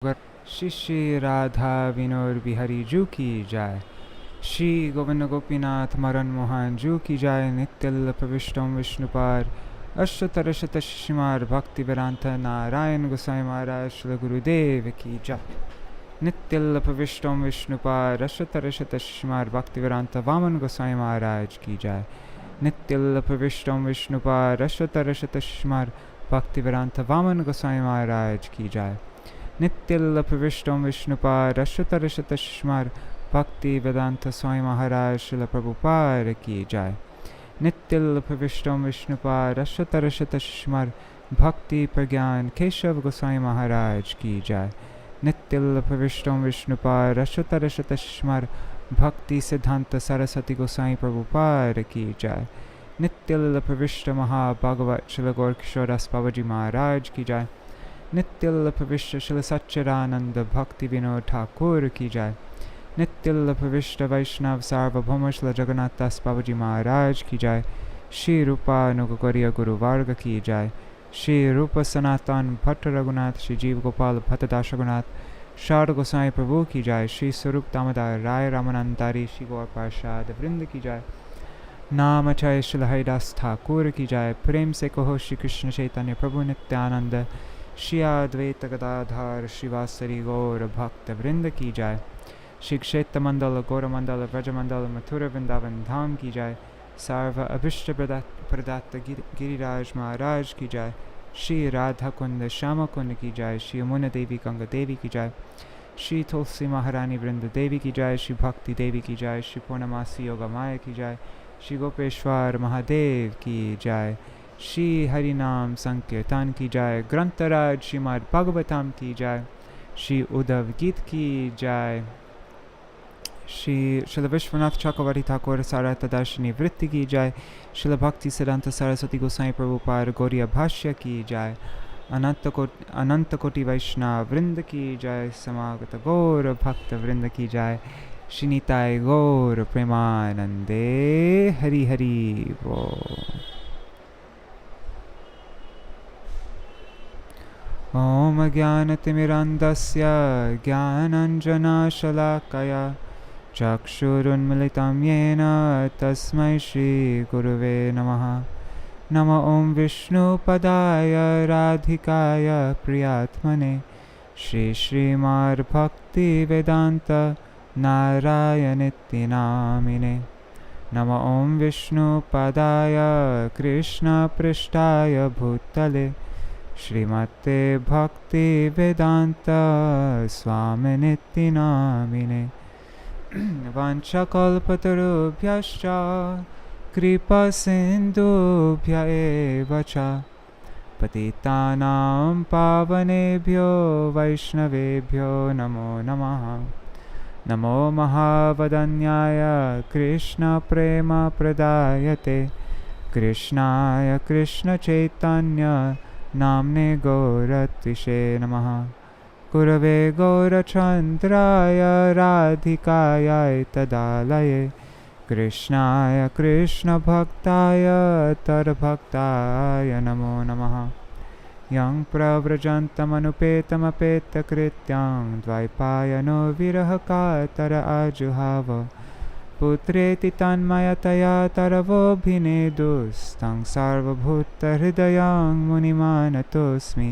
श्री श्री राधा विनोद बिहारी जू की जय। श्री गोविंद गोपीनाथ मरण मोहन जू की जय। नित्य प्रविष्टम विष्णुपार अष्टोत्तर शतशिमार भक्ति वेदांत नारायण गोसाई महाराज श्री गुरुदेव की जय। नित्य प्रविष्टम विष्णुपार अष्टोत्तर शतशिमार भक्ति वेदांत वामन गोसाई महाराज की जय। नित्य प्रविष्टम विष्णुपार अष्टोत्तर शतशिमार भक्ति वेदांत वामन गोसाई महाराज की जय। नित्य प्रविष्टम विष्णुपाद अष्टोत्तर शतशिमार भक्ति वेदांत स्वामी महाराज श्रील प्रभुपाद की जय। नित्य प्रविष्टम विष्णुपाद अष्टोत्तर शतशिमार भक्ति प्रज्ञान केशव गोसाई महाराज की जय। नित्य प्रविष्टम विष्णुपाद अष्टोत्तर शतशिमार भक्ति सिद्धांत सरस्वती गोसाई प्रभुपाद की जय। नित्य प्रविष्ट महाभागवत श्री गौर किशोरदास बाबाजी महाराज की जय। नित्य प्रविष्ट श्री सच्चिदानंद भक्ति विनोद ठाकुर की जय। नित्य प्रविष्ट वैष्णव सार्वभौम श्री जगन्नाथ दास बाबाजी महाराज की जय। श्री रूपानुगौरिया गुरुवर्ग की जय। श्री रूप सनातन भट्ट रघुनाथ श्री जीव गोपाल भट्टदास रघुनाथ शारद गोसाई प्रभु की जय। श्री स्वरूप दामोदर राय रामानंदारी श्री गौर पार्षद वृंद की जय। नाम जय श्री हरिदास ठाकुर की जय। प्रेम से कहो श्री कृष्ण चैतन्य प्रभु नित्यानंद श्री अद्वैत गदाधर श्रीवासरी गौर भक्त वृंद की जय। श्री क्षेत्र मंडल गौर मंडल व्रज मंडल मथुरा वृंदावन धाम की जय। सर्व अभिष्ट प्रदात गिरिराज महाराज की जय। श्री राधा कुंड श्याम कुंड की जय। श्री यमुना देवी गंगा देवी की जय। श्री तुलसी महारानी वृंद देवी की जय। श्री भक्ति देवी की जय। श्री पूर्णमासी योगा माया की जय। श्री गोपेश्वर महादेव की जय। श्री हरिनाम संकीर्तन की जय। ग्रंथराज श्रीमद् भागवतम की जय। श्री उद्धव गीत की जय। श्री विश्वनाथ चक्रवर्ती ठाकुर Sārārtha-darśinī वृत्ति की जय। श्री भक्तिसिद्धांता सरस्वती गोसाई प्रभुपाद गौड़ीय भाष्य की जय। अनंत कोटि वैष्णव वृंद की जय। समागत गौर भक्त वृंद की जय। श्री निताय गौर प्रेमानंदे हरि हरि बोल। ओम ज्ञानतिमिरान्धस्य ज्ञानाञ्जनशलाकया चक्षुरुन्मिलितं येन तस्मै श्रीगुरुवे नमः। नमो ॐ विष्णुपदाय राधिकाय प्रियात्मने श्रीश्रीमद्भक्तिवेदान्त नारायणेति नामिने। नमो ॐ विष्णुपदाय कृष्णपृष्ठाय भूतले श्रीमते भक्ति वेदांत स्वामिनिति नामिने। वाञ्छाकल्पतरुभ्यश्च कृपा सिन्धुभ्य एव च पतितानां पावनेभ्यो वैष्णवेभ्यो नमो नमः। नमो महावदन्याय कृष्णप्रेमप्रदायते कृष्णाय कृष्णचैतन्य नाम्ने गौरत्विषे नमः। गुरवे गौरचन्द्राय राधिकायै तदालये कृष्णाय कृष्णभक्ताय तद्भक्ताय नमो नमः। यं प्रव्रजन्तमनुपेतमपेतकृत्यं द्वैपायनो विरहकातर आजुहाव पुत्रेति तन्मयतया तरवोऽभिनेदुस्तं सर्वभूतहृदयं मुनिमानतोऽस्मि।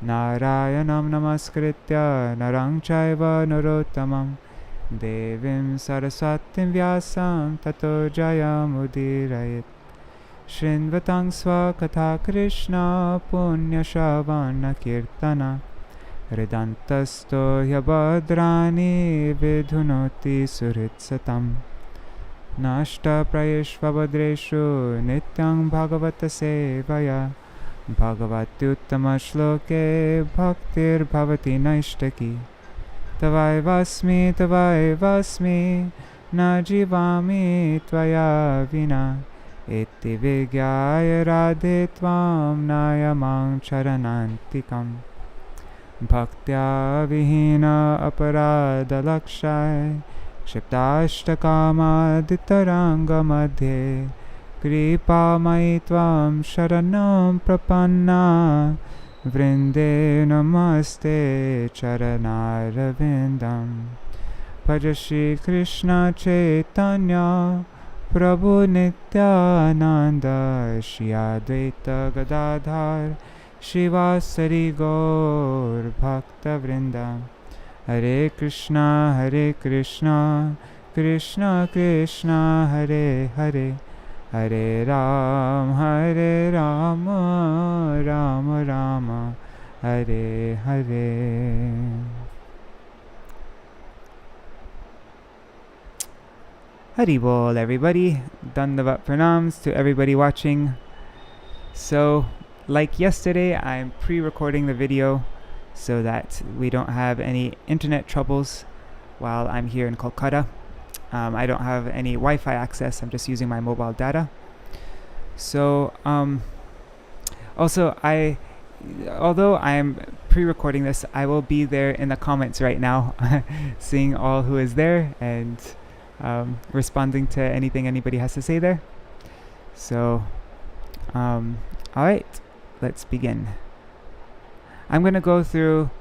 नारायणं नमस्कृत्य नरं चैव नरोत्तमं देवीं सरस्वतीं व्यासं ततो जयमुदीरयेत्। शृण्वतां स्वकथा कृष्ण पुण्यश्रवणकीर्तन हृदन्तस्तो ह्यभद्राणि विधुनोति सुहृत्सतम्। नष्टप्रयेष्वभद्रेषु नित्यं भगवतसेवया भगवत्युत्तमश्लोके भक्तिर्भवति नैष्टकी। तवैवास्मि न जीवामि त्वया विना इति विज्ञाय राधे त्वां नायमां चरणान्तिकम्। भक्त्या विहीन अपराधलक्षाय क्षिप्ताष्टकामादितरङ्गमध्ये कृपामयि त्वां शरणं प्रपन्ना vrinde namaste charanarvindam. Bhaja Shri Krishna Chaitanya Prabhu Nityananda Shri Advaita Gadadhar Shivasari Gaur Bhakta Vrinda. Hare Krishna, Krishna Krishna, Hare Hare, Hare Rama, Rama Rama, Hare Hare. Hari Bol, everybody. Dandavat pranams to everybody watching. So, like yesterday, I'm pre-recording the video so that we don't have any internet troubles while I'm here in Kolkata. I don't have any Wi-Fi access. I'm just using my mobile data. So, also, although I'm pre-recording this, I will be there in the comments right now, seeing all who is there and responding to anything anybody has to say there. So, alright, let's begin. I'm going to go through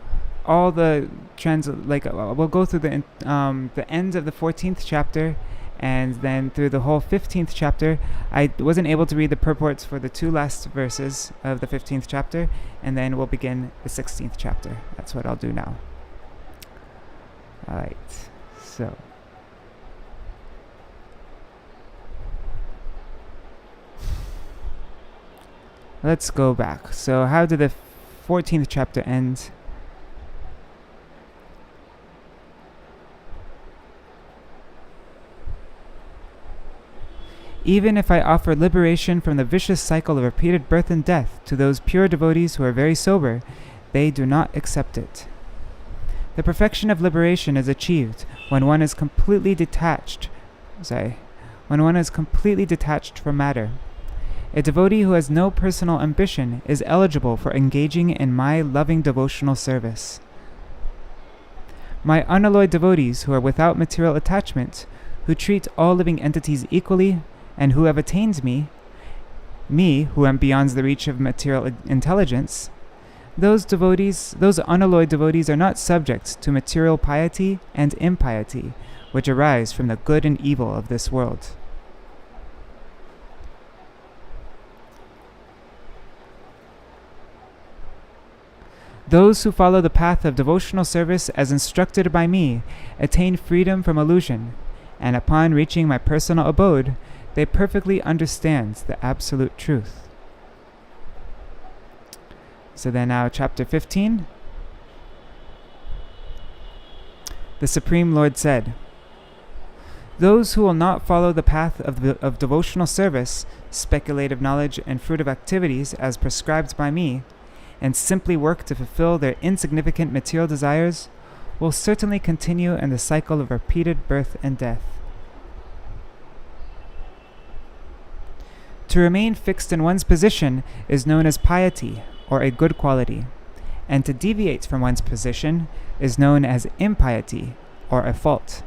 all the we'll go through the end of the 14th chapter and then through the whole 15th chapter. I wasn't able to read the purports for the two last verses of the 15th chapter, and then we'll begin the 16th chapter. That's what I'll do now. Alright, so let's go back. So how did the 14th chapter end? Even if I offer liberation from the vicious cycle of repeated birth and death to those pure devotees who are very sober, they do not accept it. The perfection of liberation is achieved when one is completely detached from matter. A devotee who has no personal ambition is eligible for engaging in my loving devotional service. My unalloyed devotees who are without material attachment, who treat all living entities equally, and who have attained me who am beyond the reach of material intelligence, those unalloyed devotees are not subject to material piety and impiety, which arise from the good and evil of this world. Those who follow the path of devotional service as instructed by me attain freedom from illusion, and upon reaching my personal abode, they perfectly understand the absolute truth. So then now chapter 15. The Supreme Lord said, "Those who will not follow the path of devotional service, speculative knowledge, and fruitive activities as prescribed by me, and simply work to fulfill their insignificant material desires, will certainly continue in the cycle of repeated birth and death. To remain fixed in one's position is known as piety, or a good quality, and to deviate from one's position is known as impiety, or a fault.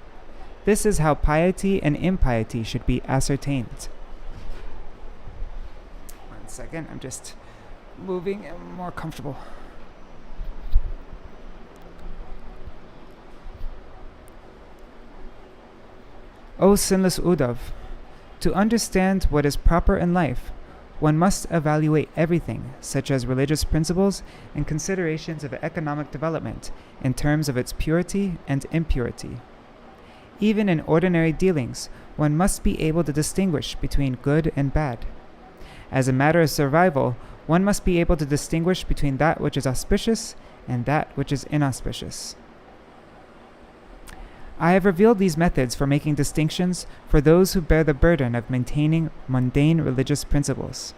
This is how piety and impiety should be ascertained." 1 second, I'm just moving and more comfortable. O sinless Uddhav, to understand what is proper in life, one must evaluate everything, such as religious principles and considerations of economic development, in terms of its purity and impurity. Even in ordinary dealings, one must be able to distinguish between good and bad. As a matter of survival, one must be able to distinguish between that which is auspicious and that which is inauspicious. I have revealed these methods for making distinctions for those who bear the burden of maintaining mundane religious principles.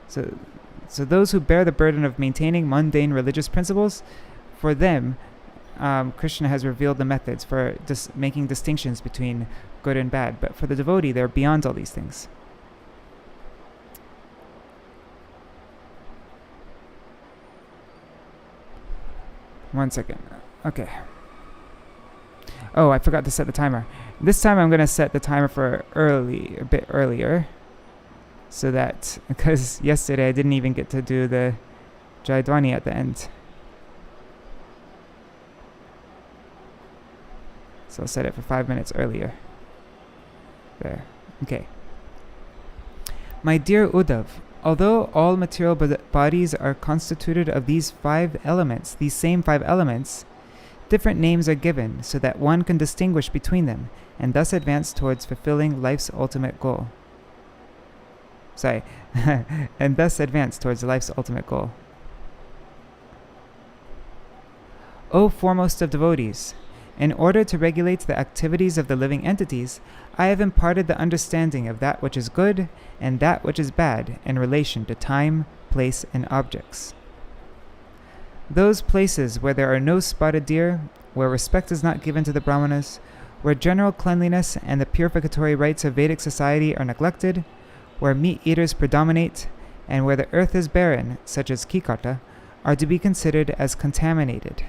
So those who bear the burden of maintaining mundane religious principles, for them, Krishna has revealed the methods for making distinctions between good and bad. But for the devotee, they're beyond all these things. One second. Okay. Oh, I forgot to set the timer. This time I'm going to set the timer for a bit earlier. So that, because yesterday I didn't even get to do the Jayadwani at the end. So I'll set it for 5 minutes earlier. There. Okay. My dear Uddhav, although all material bodies are constituted of these same five elements, different names are given so that one can distinguish between them and thus advance towards fulfilling life's ultimate goal. And thus advance towards life's ultimate goal. O foremost of devotees, in order to regulate the activities of the living entities, I have imparted the understanding of that which is good and that which is bad in relation to time, place, and objects. Those places where there are no spotted deer, where respect is not given to the brahmanas, where general cleanliness and the purificatory rites of Vedic society are neglected, where meat-eaters predominate, and where the earth is barren, such as Kikarta, are to be considered as contaminated.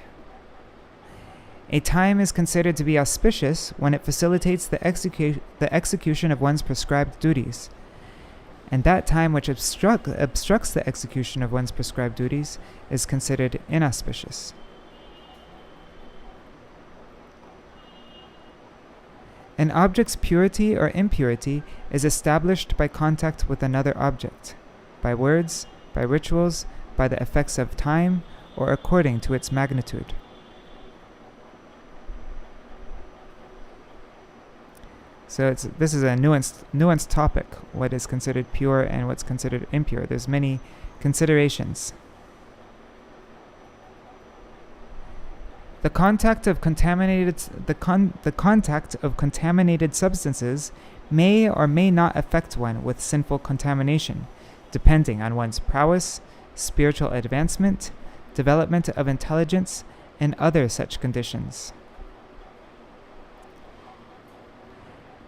A time is considered to be auspicious when it facilitates the execution of one's prescribed duties, and that time which obstructs the execution of one's prescribed duties is considered inauspicious. An object's purity or impurity is established by contact with another object, by words, by rituals, by the effects of time, or according to its magnitude. So this is a nuanced topic, what is considered pure and what's considered impure. There's many considerations. The contact of contaminated substances may or may not affect one with sinful contamination, depending on one's prowess, spiritual advancement, development of intelligence, and other such conditions.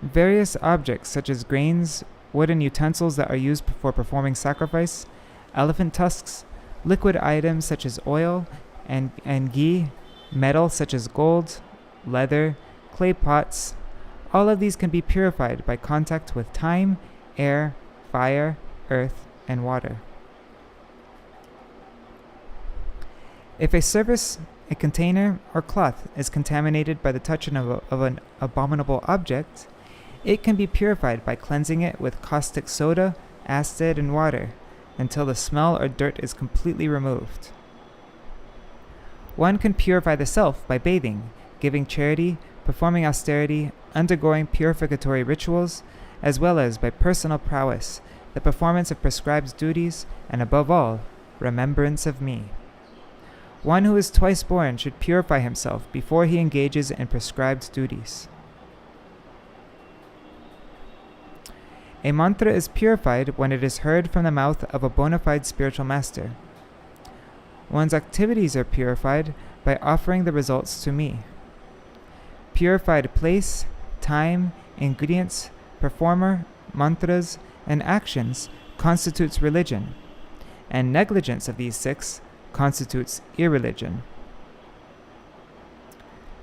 Various objects such as grains, wooden utensils that are used for performing sacrifice, elephant tusks, liquid items such as oil and ghee, metal such as gold, leather, clay pots, all of these can be purified by contact with time, air, fire, earth, and water. If a surface, a container, or cloth is contaminated by the touch of an abominable object, it can be purified by cleansing it with caustic soda, acid, and water until the smell or dirt is completely removed. One can purify the self by bathing, giving charity, performing austerity, undergoing purificatory rituals, as well as by personal prowess, the performance of prescribed duties, and above all, remembrance of me. One who is twice born should purify himself before he engages in prescribed duties. A mantra is purified when it is heard from the mouth of a bona fide spiritual master. One's activities are purified by offering the results to me. Purified place, time, ingredients, performer, mantras, and actions constitutes religion, and negligence of these 6 constitutes irreligion.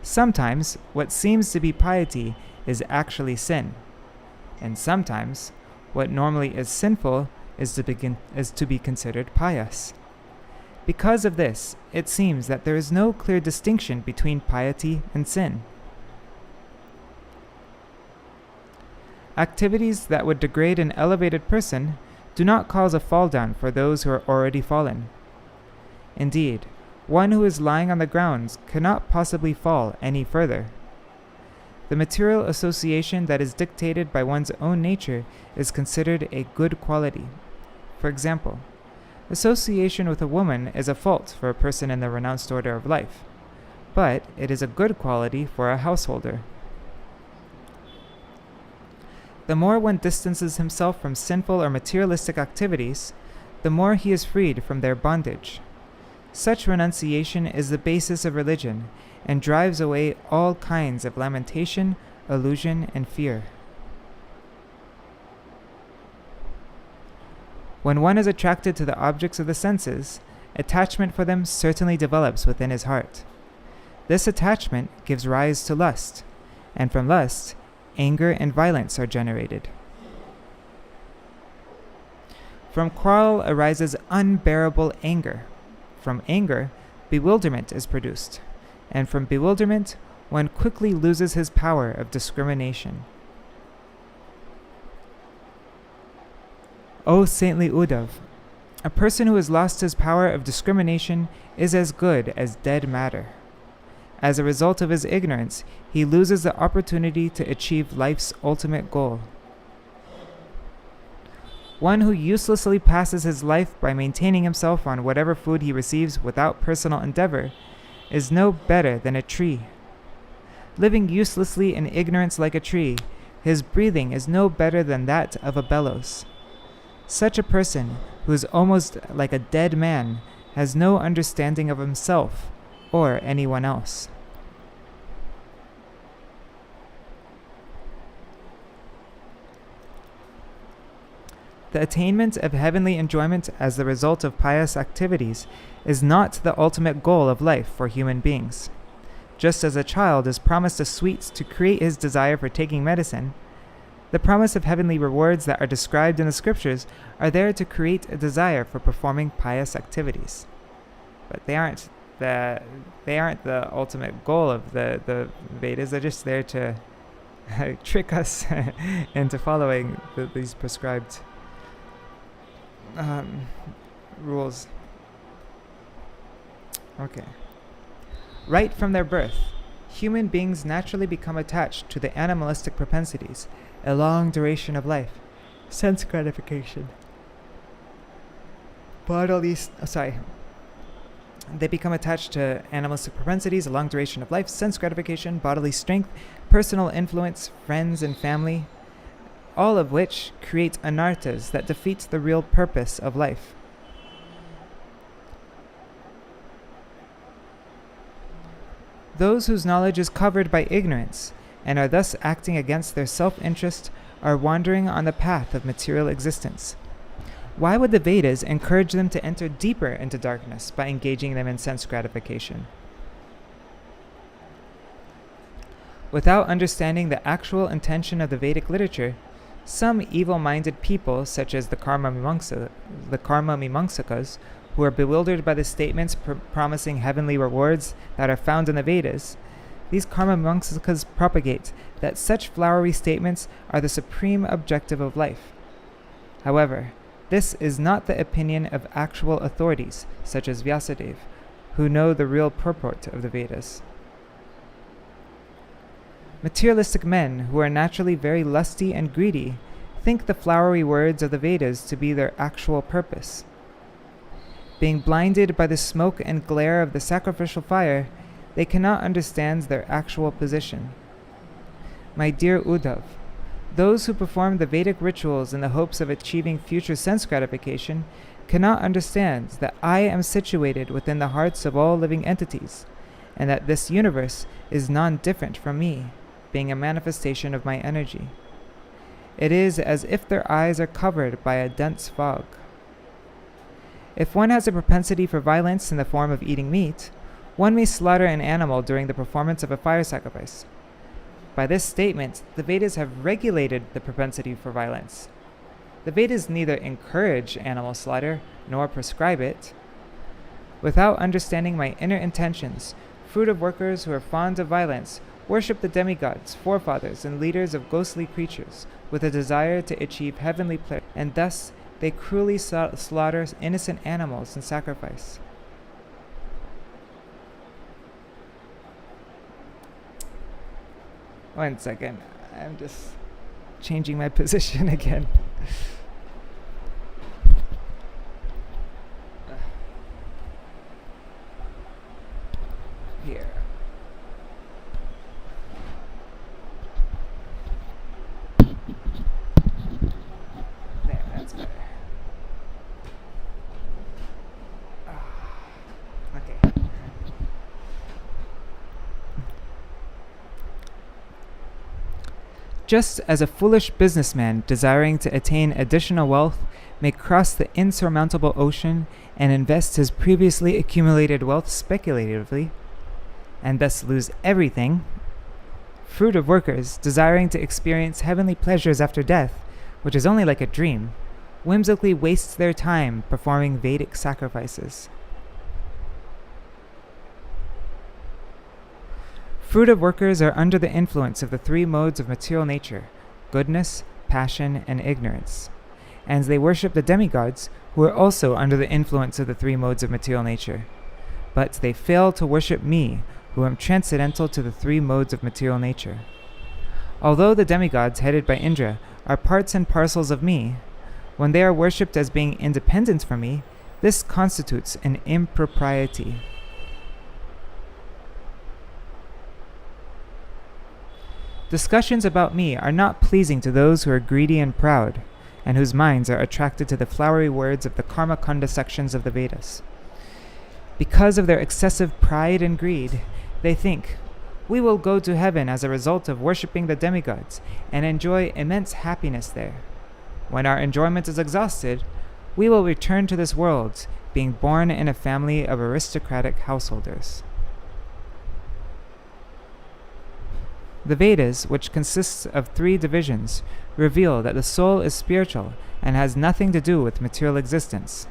Sometimes what seems to be piety is actually sin, and sometimes what normally is sinful is to be considered pious. Because of this, it seems that there is no clear distinction between piety and sin. Activities that would degrade an elevated person do not cause a fall down for those who are already fallen. Indeed, one who is lying on the ground cannot possibly fall any further. The material association that is dictated by one's own nature is considered a good quality. For example, association with a woman is a fault for a person in the renounced order of life, but it is a good quality for a householder. The more one distances himself from sinful or materialistic activities, the more he is freed from their bondage. Such renunciation is the basis of religion and drives away all kinds of lamentation, illusion, and fear. When one is attracted to the objects of the senses, attachment for them certainly develops within his heart. This attachment gives rise to lust, and from lust, anger and violence are generated. From quarrel arises unbearable anger. From anger, bewilderment is produced. And from bewilderment, one quickly loses his power of discrimination. O saintly Uddhav, a person who has lost his power of discrimination is as good as dead matter. As a result of his ignorance, he loses the opportunity to achieve life's ultimate goal. One who uselessly passes his life by maintaining himself on whatever food he receives without personal endeavor is no better than a tree. Living uselessly in ignorance like a tree, his breathing is no better than that of a bellows. Such a person, who is almost like a dead man, has no understanding of himself or anyone else. The attainment of heavenly enjoyment as the result of pious activities is not the ultimate goal of life for human beings. Just as a child is promised a sweet to create his desire for taking medicine, the promise of heavenly rewards that are described in the scriptures are there to create a desire for performing pious activities. But they aren't the ultimate goal of the Vedas. They're just there to trick us into following these prescribed rules. Okay. Right from their birth, human beings naturally become attached to the animalistic propensities, a long duration of life, sense gratification, They become attached to animalistic propensities, a long duration of life, sense gratification, bodily strength, personal influence, friends and family, all of which create anarthas that defeat the real purpose of life. Those whose knowledge is covered by ignorance and are thus acting against their self-interest are wandering on the path of material existence. Why would the Vedas encourage them to enter deeper into darkness by engaging them in sense gratification? Without understanding the actual intention of the Vedic literature, some evil-minded people, such as the karma mimamsakas, who are bewildered by the statements promising heavenly rewards that are found in the Vedas, these karma mimamsakas propagate that such flowery statements are the supreme objective of life. However, this is not the opinion of actual authorities, such as Vyasadeva, who know the real purport of the Vedas. Materialistic men, who are naturally very lusty and greedy, think the flowery words of the Vedas to be their actual purpose. Being blinded by the smoke and glare of the sacrificial fire, they cannot understand their actual position. My dear Uddhav, those who perform the Vedic rituals in the hopes of achieving future sense gratification cannot understand that I am situated within the hearts of all living entities, and that this universe is non-different from me, being a manifestation of my energy. It is as if their eyes are covered by a dense fog. If one has a propensity for violence in the form of eating meat, one may slaughter an animal during the performance of a fire sacrifice. By this statement, the Vedas have regulated the propensity for violence. The Vedas neither encourage animal slaughter nor prescribe it. Without understanding my inner intentions, fruitive workers who are fond of violence worship the demigods, forefathers, and leaders of ghostly creatures with a desire to achieve heavenly pleasure, and thus they cruelly slaughter innocent animals in sacrifice. One second, I'm just changing my position again. Here. There, that's better. Okay. Just as a foolish businessman desiring to attain additional wealth may cross the insurmountable ocean and invest his previously accumulated wealth speculatively, and thus lose everything, fruitive workers desiring to experience heavenly pleasures after death, which is only like a dream, whimsically wastes their time performing Vedic sacrifices. Fruitive workers are under the influence of the three modes of material nature, goodness, passion, and ignorance, and they worship the demigods who are also under the influence of the three modes of material nature. But they fail to worship me, who am transcendental to the three modes of material nature. Although the demigods headed by Indra are parts and parcels of me, when they are worshipped as being independent from me, this constitutes an impropriety. Discussions about me are not pleasing to those who are greedy and proud, and whose minds are attracted to the flowery words of the Karma-kanda sections of the Vedas. Because of their excessive pride and greed, they think, we will go to heaven as a result of worshipping the demigods and enjoy immense happiness there. When our enjoyment is exhausted, we will return to this world, being born in a family of aristocratic householders. The Vedas, which consists of 3 divisions, reveal that the soul is spiritual and has nothing to do with material existence.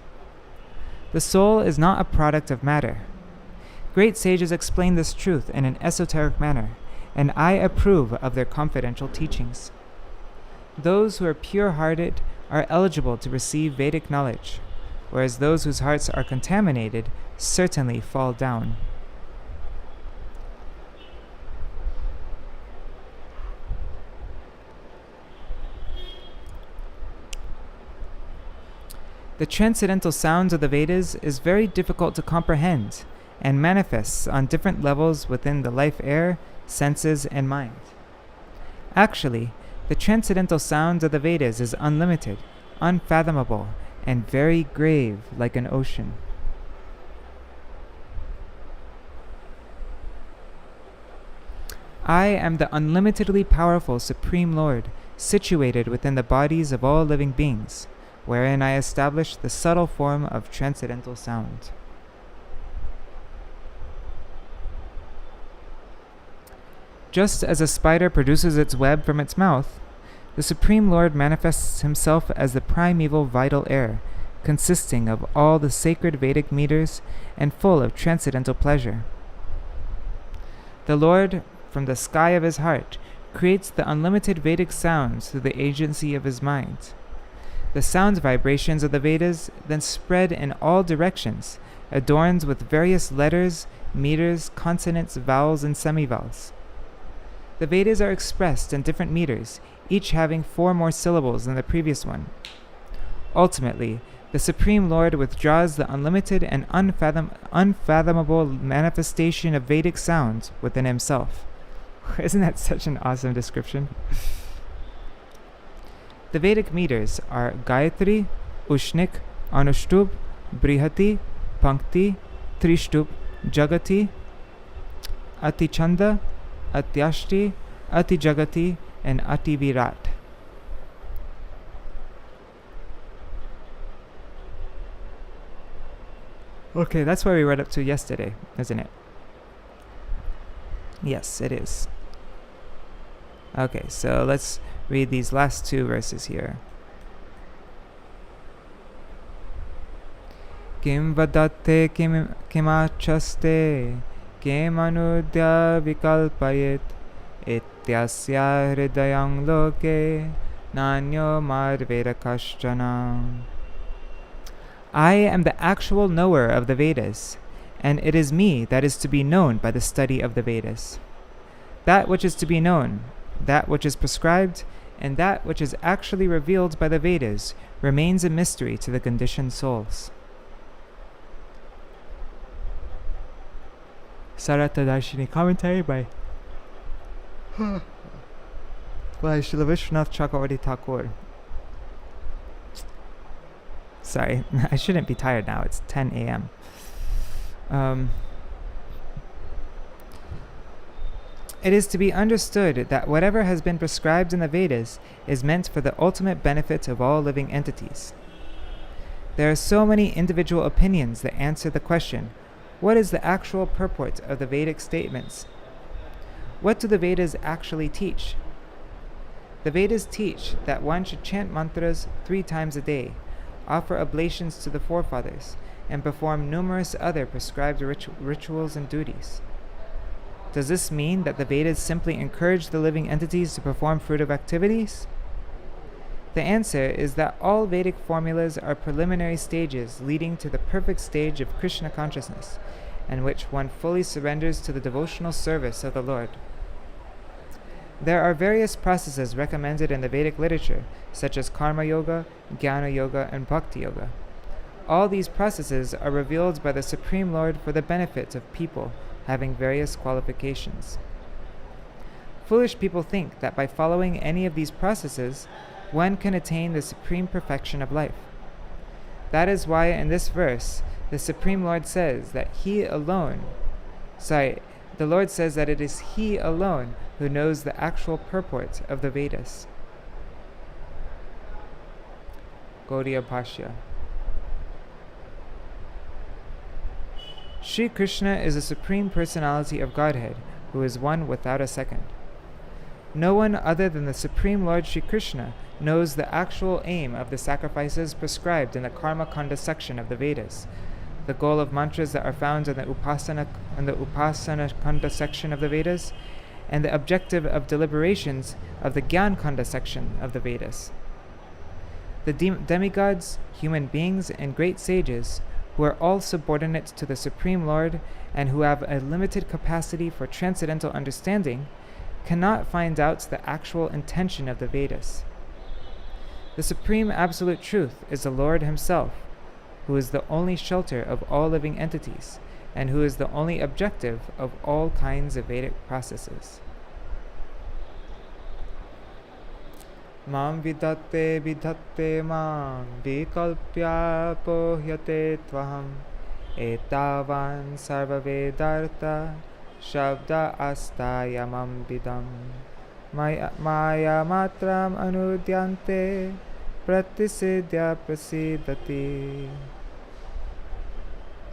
The soul is not a product of matter. Great sages explain this truth in an esoteric manner, and I approve of their confidential teachings. Those who are pure-hearted are eligible to receive Vedic knowledge, whereas those whose hearts are contaminated certainly fall down. The transcendental sounds of the Vedas is very difficult to comprehend and manifests on different levels within the life air, senses, and mind. Actually, the transcendental sounds of the Vedas is unlimited, unfathomable, and very grave like an ocean. I am the unlimitedly powerful Supreme Lord, situated within the bodies of all living beings, wherein I establish the subtle form of transcendental sound. Just as a spider produces its web from its mouth, the Supreme Lord manifests himself as the primeval vital air, consisting of all the sacred Vedic meters and full of transcendental pleasure. The Lord, from the sky of his heart, creates the unlimited Vedic sounds through the agency of his mind. The sound vibrations of the Vedas then spread in all directions, adorned with various letters, meters, consonants, vowels, and semivowels. The Vedas are expressed in different meters, each having 4 more syllables than the previous one. Ultimately, the Supreme Lord withdraws the unlimited and unfathomable manifestation of Vedic sound within himself. Isn't that such an awesome description? The Vedic meters are Gayatri, Ushnik, Anushtup, Brihati, Pankti, Trishtup, Jagati, Atichanda, Atyashti, Atijagati, and Ativirat. Okay, that's where we read up to yesterday, isn't it? Yes, it is. Okay, so let's read these last 2 verses here. Kim vadatte kimachaste kim anudya vikalpayet ityasya hridayang loke nanyo madveda kashchana. I am the actual knower of the Vedas, and it is me that is to be known by the study of the Vedas. That which is to be known, that which is prescribed, and that which is actually revealed by the Vedas remains a mystery to the conditioned souls. Sārārtha-darśinī commentary by Śrīla Viśvanātha Cakravartī Ṭhākura. Sorry, I shouldn't be tired now. It's 10 a.m. It is to be understood that whatever has been prescribed in the Vedas is meant for the ultimate benefit of all living entities. There are so many individual opinions that answer the question, what is the actual purport of the Vedic statements? What do the Vedas actually teach? The Vedas teach that one should chant mantras 3 times a day, offer oblations to the forefathers, and perform numerous other prescribed rituals and duties. Does this mean that the Vedas simply encourage the living entities to perform fruitive activities? The answer is that all Vedic formulas are preliminary stages leading to the perfect stage of Krishna consciousness, in which one fully surrenders to the devotional service of the Lord. There are various processes recommended in the Vedic literature, such as Karma Yoga, Jnana Yoga, and Bhakti Yoga. All these processes are revealed by the Supreme Lord for the benefit of people having various qualifications. Foolish people think that by following any of these processes, one can attain the supreme perfection of life. That is why in this verse, the Supreme Lord says that the Lord says that it is He alone who knows the actual purport of the Vedas. Gauḍīya Bhāṣya. Sri Krishna is the Supreme Personality of Godhead, who is one without a second. No one other than the Supreme Lord Sri Krishna knows the actual aim of the sacrifices prescribed in the Karma Kanda section of the Vedas, the goal of mantras that are found in the Upasana Kanda section of the Vedas, and the objective of deliberations of the Gyan Kanda section of the Vedas. The demigods, human beings, and great sages, who are all subordinate to the Supreme Lord and who have a limited capacity for transcendental understanding, cannot find out the actual intention of the Vedas. The Supreme Absolute Truth is the Lord Himself, who is the only shelter of all living entities, and who is the only objective of all kinds of Vedic processes. Mam vidatte mam vikalpya pohyate tvaham etavan sarva vedartha shabda astaya mam vidam maya matram anudyante Prabhupāda prasiddhati.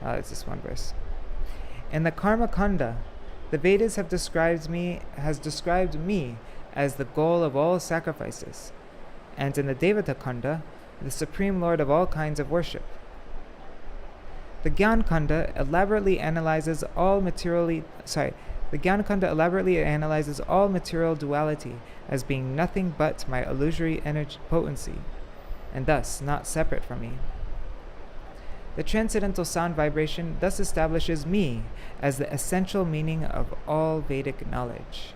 It's just one verse. In the Karma Kanda, the Vedas have described me as the goal of all sacrifices, and in the Devata Kanda, the Supreme Lord of all kinds of worship. The Gyan Kanda elaborately analyzes all material duality as being nothing but my illusory energy potency, and thus not separate from me. The transcendental sound vibration thus establishes me as the essential meaning of all Vedic knowledge.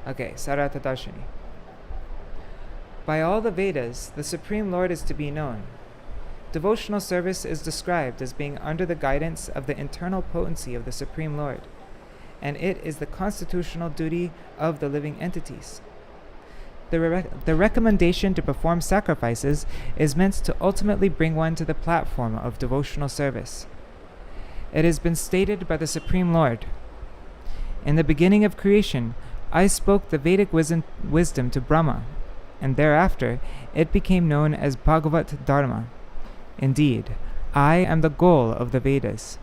Okay, Sārārtha-darśinī. By all the Vedas, the Supreme Lord is to be known. Devotional service is described as being under the guidance of the internal potency of the Supreme Lord, and it is the constitutional duty of the living entities. The recommendation to perform sacrifices is meant to ultimately bring one to the platform of devotional service. It has been stated by the Supreme Lord, "In the beginning of creation, I spoke the Vedic wisdom to Brahma, and thereafter it became known as Bhagavat Dharma. Indeed, I am the goal of the Vedas."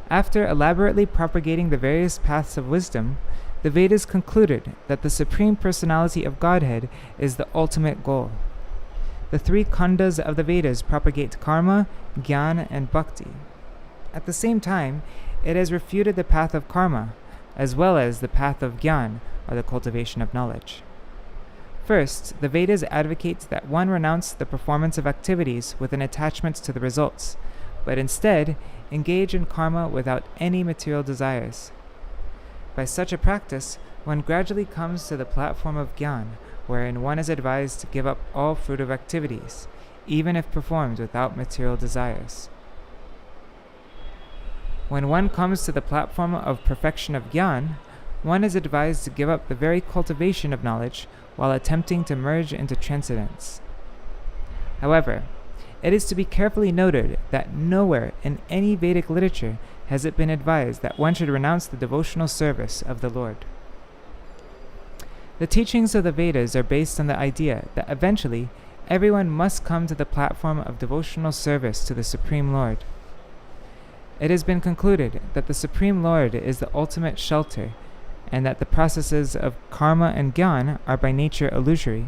After elaborately propagating the various paths of wisdom, the Vedas concluded that the Supreme Personality of Godhead is the ultimate goal. The 3 Kandas of the Vedas propagate karma, jnana, and bhakti. At the same time, it has refuted the path of karma, as well as the path of jnana, or the cultivation of knowledge. First, the Vedas advocate that one renounce the performance of activities with an attachment to the results, but instead engage in karma without any material desires. By such a practice, one gradually comes to the platform of jnana, wherein one is advised to give up all fruitive activities, even if performed without material desires. When one comes to the platform of perfection of jnana, one is advised to give up the very cultivation of knowledge while attempting to merge into transcendence. However, it is to be carefully noted that nowhere in any Vedic literature has it been advised that one should renounce the devotional service of the Lord. The teachings of the Vedas are based on the idea that eventually everyone must come to the platform of devotional service to the Supreme Lord. It has been concluded that the Supreme Lord is the ultimate shelter, and that the processes of karma and jnana are by nature illusory.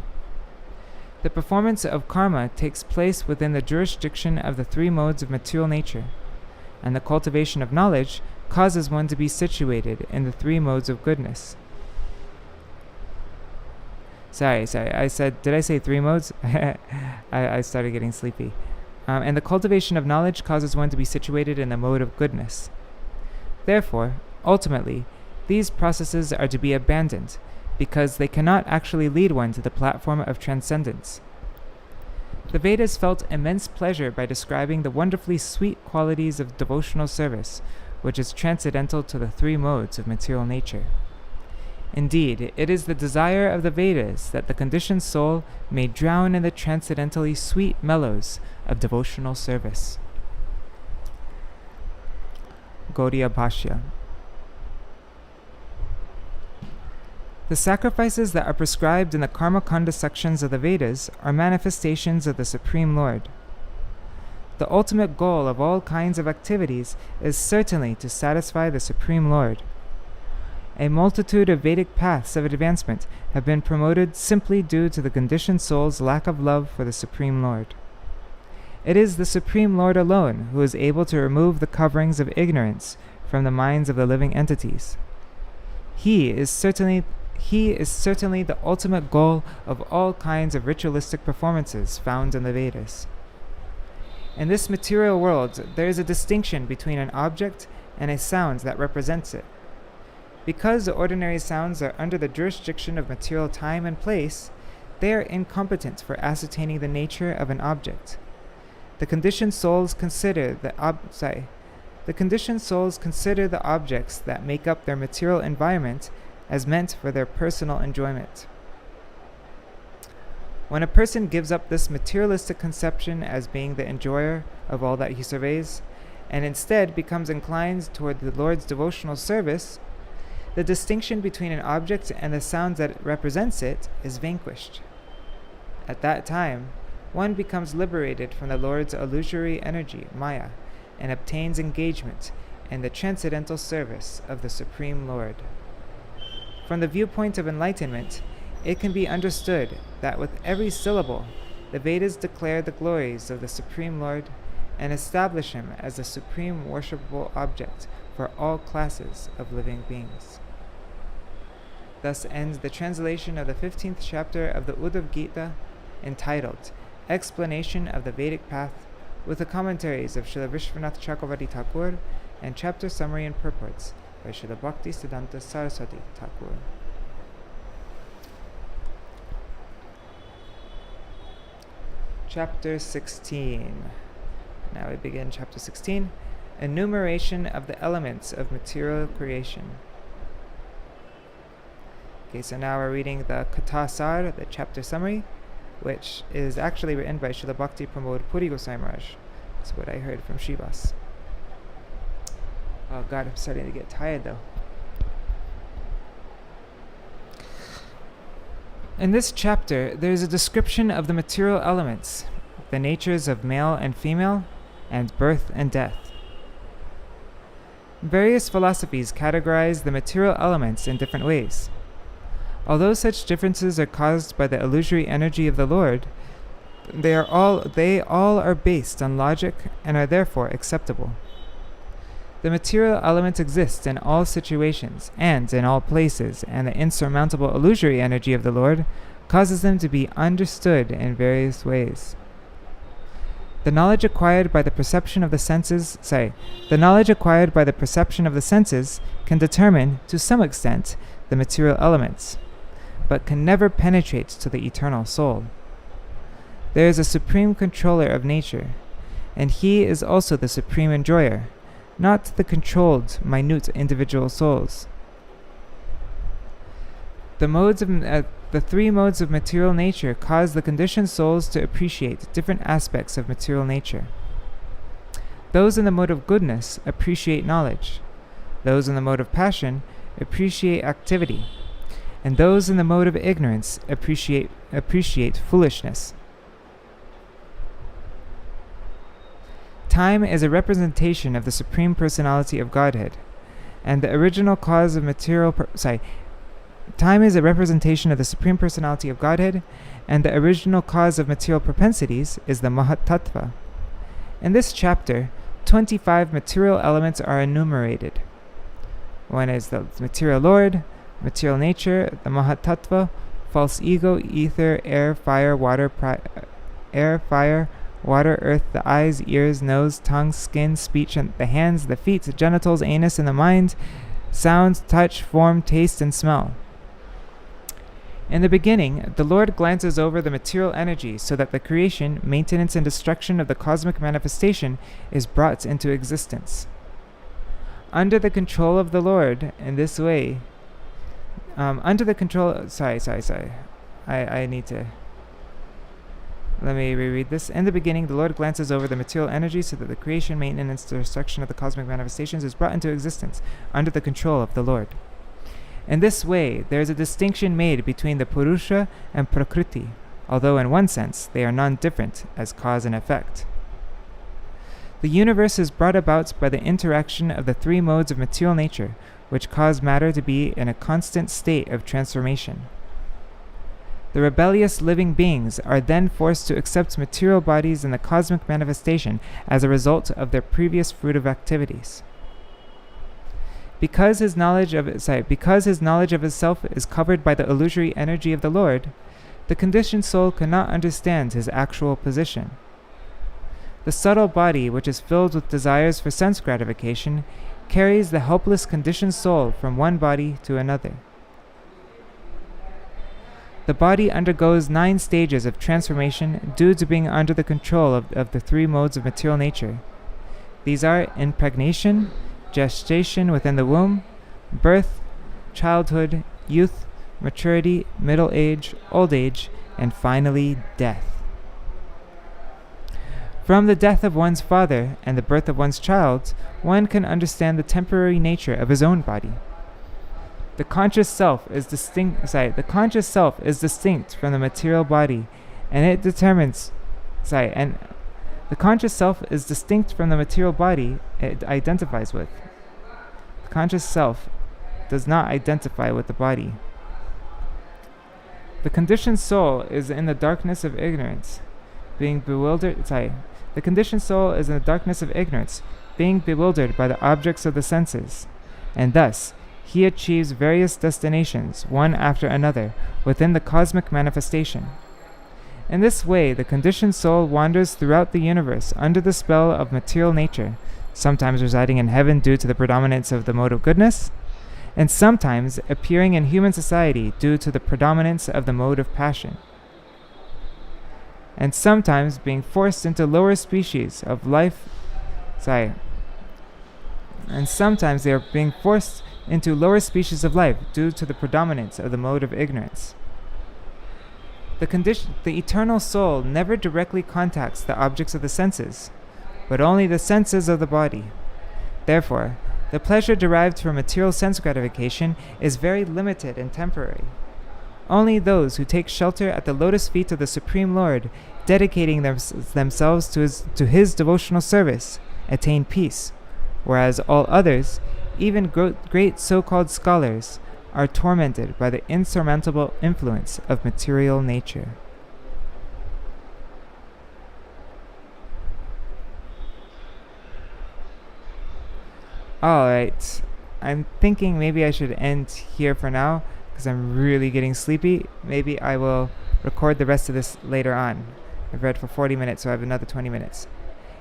The performance of karma takes place within the jurisdiction of the three modes of material nature, and the cultivation of knowledge causes one to be situated in the three modes of goodness. Sorry, I said, did I say three modes? I started getting sleepy. And the cultivation of knowledge causes one to be situated in the mode of goodness. Therefore, ultimately, these processes are to be abandoned, because they cannot actually lead one to the platform of transcendence. The Vedas felt immense pleasure by describing the wonderfully sweet qualities of devotional service, which is transcendental to the three modes of material nature. Indeed, it is the desire of the Vedas that the conditioned soul may drown in the transcendentally sweet mellows of devotional service. Gauḍīya Bhāṣya. The sacrifices that are prescribed in the Karma-kanda sections of the Vedas are manifestations of the Supreme Lord. The ultimate goal of all kinds of activities is certainly to satisfy the Supreme Lord. A multitude of Vedic paths of advancement have been promoted simply due to the conditioned soul's lack of love for the Supreme Lord. It is the Supreme Lord alone who is able to remove the coverings of ignorance from the minds of the living entities. He is certainly the ultimate goal of all kinds of ritualistic performances found in the Vedas. In this material world, there is a distinction between an object and a sound that represents it. Because ordinary sounds are under the jurisdiction of material time and place, they are incompetent for ascertaining the nature of an object. The conditioned souls consider the objects that make up their material environment as meant for their personal enjoyment. When a person gives up this materialistic conception as being the enjoyer of all that he surveys, and instead becomes inclined toward the Lord's devotional service, the distinction between an object and the sound that represents it is vanquished. At that time, one becomes liberated from the Lord's illusory energy, Maya, and obtains engagement in the transcendental service of the Supreme Lord. From the viewpoint of enlightenment, it can be understood that with every syllable, the Vedas declare the glories of the Supreme Lord and establish him as the supreme worshipable object for all classes of living beings. Thus ends the translation of the 15th chapter of the Uddhava-gi, entitled Explanation of the Vedic Path, with the commentaries of Śrīla Viśvanātha Cakravartī Ṭhākura and chapter summary and purports by Śrīla Bhaktisiddhānta Sarasvatī Ṭhākura. Chapter 16. Now we begin chapter 16, Enumeration of the Elements of Material Creation. Okay, so now we're reading the Katha-sāra, the chapter summary, which is actually written by Śrīla Bhakti Pramod Puri Goswāmī Maharaj. That's what I heard from Shivas. Oh God, I'm starting to get tired though. In this chapter, there is a description of the material elements, the natures of male and female, and birth and death. Various philosophies categorize the material elements in different ways. Although such differences are caused by the illusory energy of the Lord, they all are based on logic and are therefore acceptable. The material elements exist in all situations and in all places, and the insurmountable illusory energy of the Lord causes them to be understood in various ways. The knowledge acquired by the perception of the senses can determine, to some extent, the material elements, but can never penetrate to the eternal soul. There is a supreme controller of nature, and he is also the supreme enjoyer, not the controlled, minute individual souls. The three modes of material nature cause the conditioned souls to appreciate different aspects of material nature. Those in the mode of goodness appreciate knowledge. Those in the mode of passion appreciate activity. And those in the mode of ignorance appreciate foolishness. Time is a representation of the Supreme Personality of Godhead, and the original cause of material... Time is a representation of the Supreme Personality of Godhead, and the original cause of material propensities is the Mahatattva. In this chapter, 25 material elements are enumerated. One is the material Lord, material nature, the Mahatattva, false ego, ether, air, fire, water, earth, the eyes, ears, nose, tongue, skin, speech, and the hands, the feet, the genitals, anus, and the mind, sound, touch, form, taste, and smell. In the beginning, the Lord glances over the material energy so that the creation, maintenance, and destruction of the cosmic manifestation is brought into existence. Under the control of the Lord, in this way, under the control... I need to... Let me reread this. In the beginning, the Lord glances over the material energy so that the creation, maintenance, and destruction of the cosmic manifestations is brought into existence under the control of the Lord. In this way, there is a distinction made between the Purusha and Prakriti, although in one sense they are non-different as cause and effect. The universe is brought about by the interaction of the three modes of material nature, which cause matter to be in a constant state of transformation. The rebellious living beings are then forced to accept material bodies in the cosmic manifestation as a result of their previous fruitive activities. Because his knowledge of himself is covered by the illusory energy of the Lord, the conditioned soul cannot understand his actual position. The subtle body, which is filled with desires for sense gratification, carries the helpless conditioned soul from one body to another. The body undergoes 9 stages of transformation due to being under the control of the three modes of material nature. These are impregnation, gestation within the womb, birth, childhood, youth, maturity, middle age, old age, and finally death. From the death of one's father and the birth of one's child, one can understand the temporary nature of his own body. The conscious self is distinct from the material body, and it determines the conscious self is distinct from the material body it identifies with. The conscious self does not identify with the body. The conditioned soul is in the darkness of ignorance, being bewildered by the objects of the senses, and thus he achieves various destinations, one after another, within the cosmic manifestation. In this way, the conditioned soul wanders throughout the universe under the spell of material nature, sometimes residing in heaven due to the predominance of the mode of goodness, and sometimes appearing in human society due to the predominance of the mode of passion, and sometimes being forced into lower species of life. And sometimes they are being forced into lower species of life due to the predominance of the mode of ignorance. The eternal soul never directly contacts the objects of the senses, but only the senses of the body. Therefore, the pleasure derived from material sense gratification is very limited and temporary. Only those who take shelter at the lotus feet of the Supreme Lord, dedicating themselves to his devotional service, attain peace, whereas all others, even great so-called scholars, are tormented by the insurmountable influence of material nature. Alright, I'm thinking maybe I should end here for now, because I'm really getting sleepy. Maybe I will record the rest of this later on. I've read for 40 minutes, so I have another 20 minutes.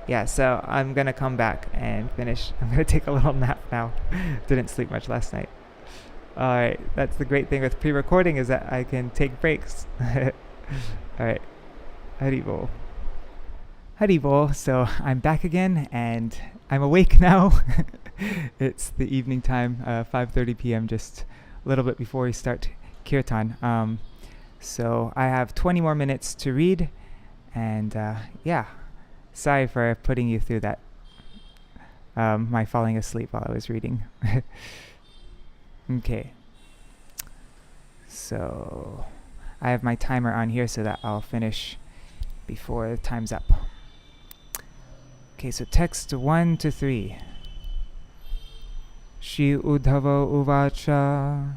Yeah, so I'm going to come back and finish. I'm going to take a little nap now. Didn't sleep much last night. Alright, that's the great thing with pre-recording, is that I can take breaks. Alright, Haribol. Haribol, so I'm back again, and I'm awake now. It's the evening time, 5:30 p.m., just a little bit before we start Kirtan. So I have 20 more minutes to read, and yeah, sorry for putting you through that, my falling asleep while I was reading. Okay, so I have my timer on here so that I'll finish before the time's up. Okay, so text 1 to 3. Shri Uddhava uvacha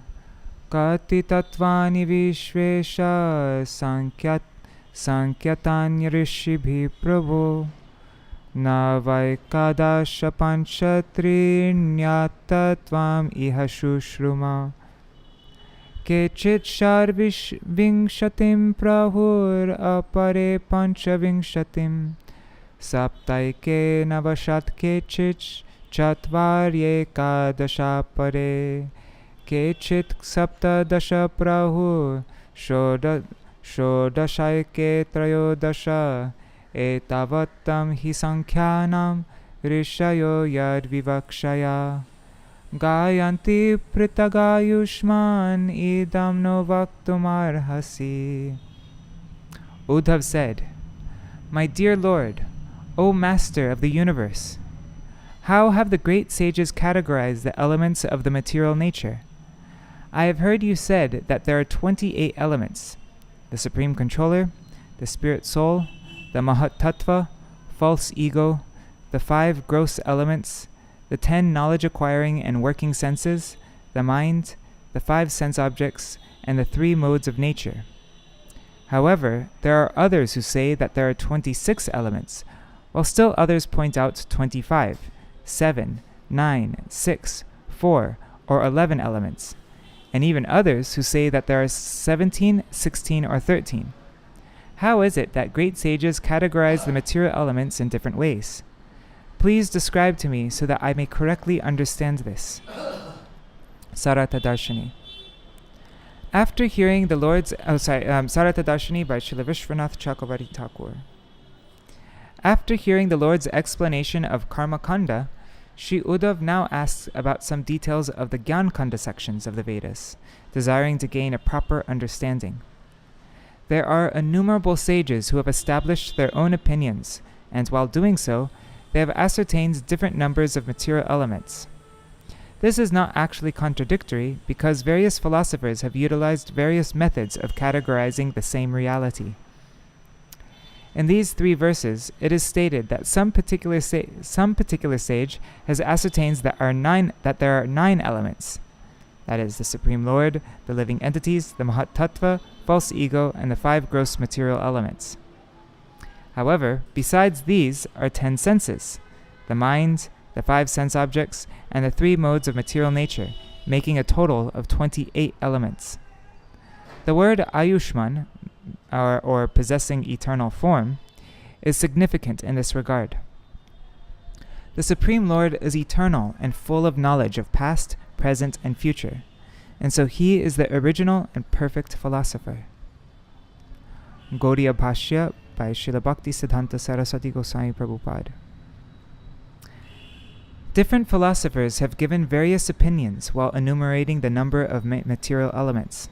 kati tattvani vishvesha sankyatanya rishibhi prabhu na vaikadasha panchatrinyatattvam iha shushruma kechit sharvingshatim prahur apare panchavingshatim saptaike navashat kechit chatvarye kadasha pare kechit saptadasha prahu shodashaike trayodasha etavattam hi sankhyanam rishayo yad vivakshaya gayanti pritagayushman idam no vaktumarhasi. Uddhav said, "My dear Lord, O Master of the universe, how have the great sages categorized the elements of the material nature? I have heard you said that there are 28 elements: the Supreme Controller, the Spirit Soul, the Mahat Tattva, false ego, the 5 gross elements, the 10 knowledge-acquiring and working senses, the mind, the 5 sense objects, and the 3 modes of nature. However, there are others who say that there are 26 elements, while still others point out 25, 7, 9, 6, 4, or 11 elements, and even others who say that there are 17, 16, or 13. How is it that great sages categorize the material elements in different ways? Please describe to me so that I may correctly understand this." Sārārtha-darśinī. After hearing the Lord's Sārārtha-darśinī by Śrīla Viśvanātha Cakravartī Ṭhākura. After hearing the Lord's explanation of Karma Kanda, Sri Uddhav now asks about some details of the Gyan Kanda sections of the Vedas, desiring to gain a proper understanding. There are innumerable sages who have established their own opinions, and while doing so, they have ascertained different numbers of material elements. This is not actually contradictory, because various philosophers have utilized various methods of categorizing the same reality. In these 3 verses, it is stated that some particular sage has ascertained that there are 9 elements. That is, the Supreme Lord, the living entities, the Mahat Tattva, false ego, and the 5 gross material elements. However, besides these are 10 senses, the mind, the 5 sense objects, and the 3 modes of material nature, making a total of 28 elements. The word Ayushman, or possessing eternal form, is significant in this regard. The Supreme Lord is eternal and full of knowledge of past, present, and future, and so he is the original and perfect philosopher. Gauḍīya Bhāṣya by Śrīla Bhaktisiddhānta Sarasvatī Gosvāmī Prabhupāda. Different philosophers have given various opinions while enumerating the number of material elements.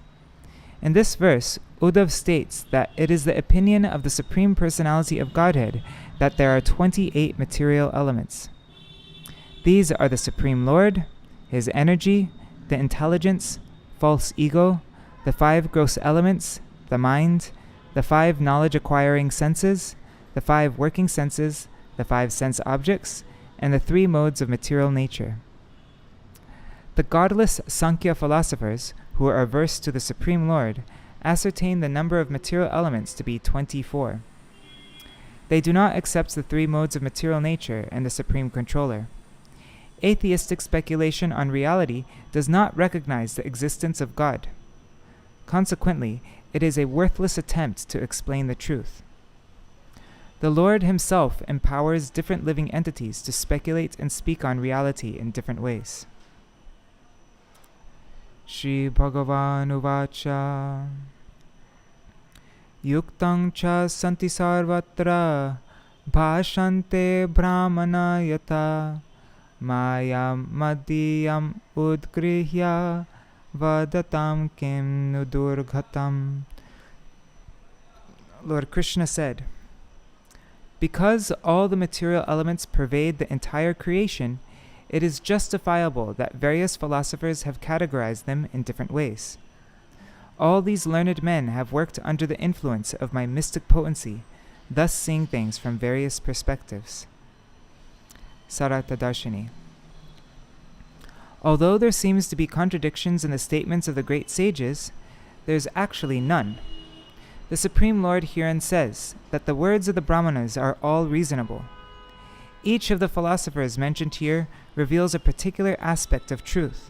In this verse, Uddhav states that it is the opinion of the Supreme Personality of Godhead that there are 28 material elements. These are the Supreme Lord, his energy, the intelligence, false ego, the 5 gross elements, the mind, the 5 knowledge-acquiring senses, the 5 working senses, the 5 sense objects, and the 3 modes of material nature. The godless Sankhya philosophers, who are averse to the Supreme Lord, ascertain the number of material elements to be 24. They do not accept the 3 modes of material nature and the Supreme Controller. Atheistic speculation on reality does not recognize the existence of God. Consequently, it is a worthless attempt to explain the truth. The Lord himself empowers different living entities to speculate and speak on reality in different ways. Shri Bhagavan uvacha Yuktaṃ ca santi sarvatra bhāṣante brahmana yata mayam madhyam udgrihya vadatam kim nudurghatam. Lord Krishna said, "Because all the material elements pervade the entire creation, it is justifiable that various philosophers have categorized them in different ways. All these learned men have worked under the influence of my mystic potency, thus seeing things from various perspectives." Sārārtha-darśinī. Although there seems to be contradictions in the statements of the great sages, there is actually none. The Supreme Lord herein says that the words of the Brahmanas are all reasonable. Each of the philosophers mentioned here reveals a particular aspect of truth,